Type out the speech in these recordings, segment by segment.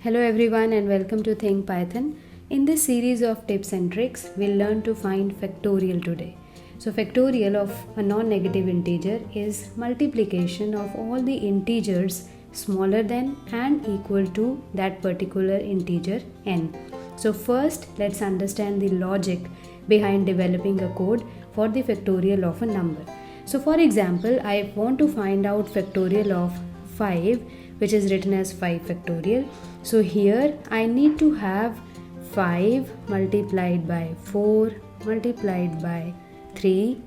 Hello everyone and welcome to Think Python. In this series of tips and tricks, we'll learn to find factorial today. So factorial of a non-negative integer is multiplication of all the integers smaller than and equal to that particular integer n. So first, let's understand the logic behind developing a code for the factorial of a number. So for example, I want to find out factorial of 5, which is written as 5 factorial. So here I need to have 5 multiplied by 4 multiplied by 3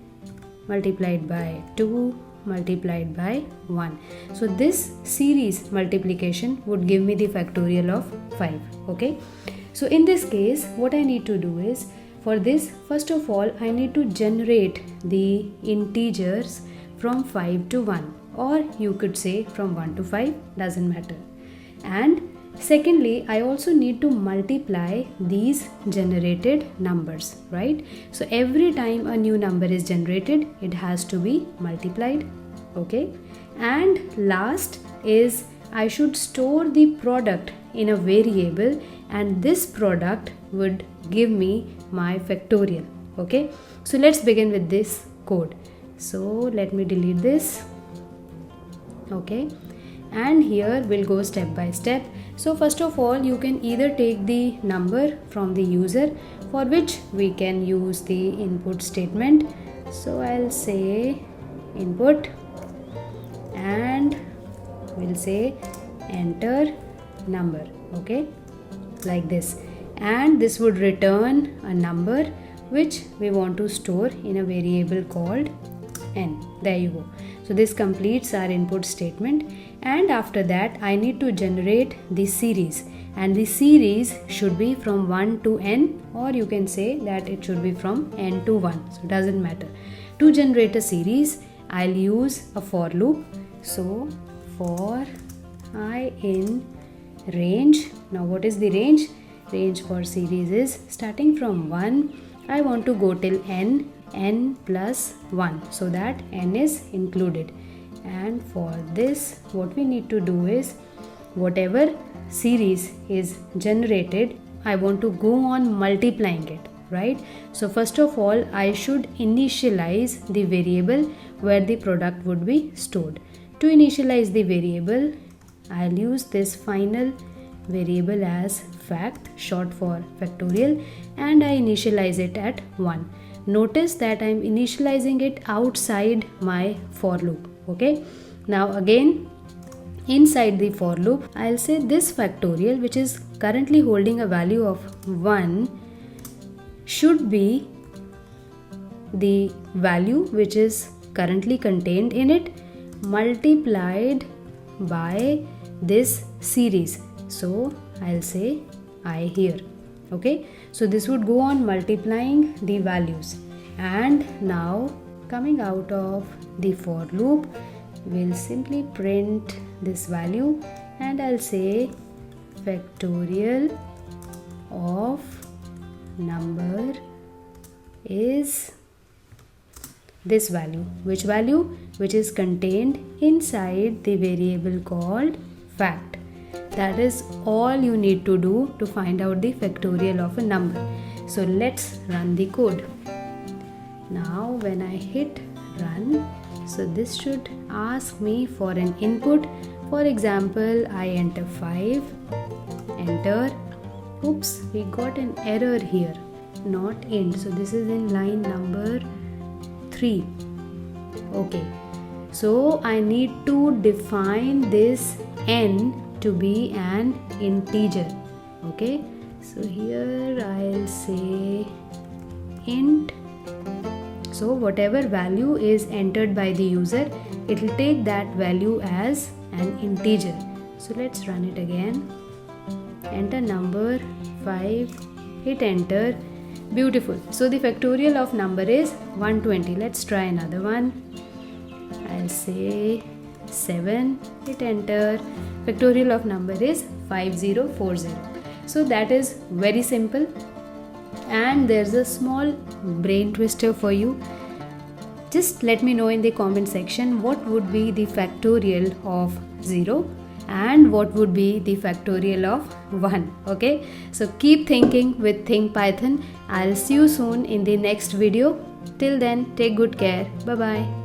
multiplied by 2 multiplied by 1. So this series multiplication would give me the factorial of 5. Okay. So in this case, what I need to do is, for this, first of all, I need to generate the integers from 5 to 1, or you could say from 1 to 5, doesn't matter. And secondly, I also need to multiply these generated numbers, right? So every time a new number is generated, it has to be multiplied, okay? And last is I should store the product in a variable, and this product would give me my factorial, okay? So let's begin with this code. So let me delete this, okay? And here we'll go step by step. So first of all, you can either take the number from the user, for which we can use the input statement. So I'll say input and we'll say enter number, okay, like this. And this would return a number which we want to store in a variable called n. There you go. So this completes our input statement, and after that I need to generate the series, and the series should be from 1 to n, or you can say that it should be from n to 1, so it doesn't matter. To generate a series, I'll use a for loop. So for I in range. Now what is the range? Range for series is starting from 1, I want to go till n plus 1, so that n is included. And for this, what we need to do is, whatever series is generated, I want to go on multiplying it, right? So first of all, I should initialize the variable where the product would be stored. To initialize the variable, I'll use this final variable as fact, short for factorial, and I initialize it at 1. Notice that I'm initializing it outside my for loop, okay? Now again, inside the for loop, I'll say this factorial, which is currently holding a value of 1, should be the value which is currently contained in it multiplied by this series. So I'll say I here, okay? So this would go on multiplying the values, and now coming out of the for loop, we'll simply print this value, and I'll say factorial of number is this value. Which value? Which is contained inside the variable called fact. That is all you need to do to find out the factorial of a number. So let's run the code. Now when I hit run, so this should ask me for an input. For example, I enter 5, enter. Oops, we got an error here, not int. So this is in line number 3. Okay, so I need to define this n to be an integer, okay? So here I'll say int. So whatever value is entered by the user, it will take that value as an integer. So let's run it again. Enter number 5, hit enter. Beautiful. So the factorial of number is 120. Let's try another one. I'll say 7, hit enter. Factorial of number is 5040. So that is very simple, and there's a small brain twister for you. Just let me know in the comment section what would be the factorial of 0. and what would be the factorial of 1. Okay, so keep thinking with Think Python. I'll see you soon in the next video. Till then, take good care. Bye bye.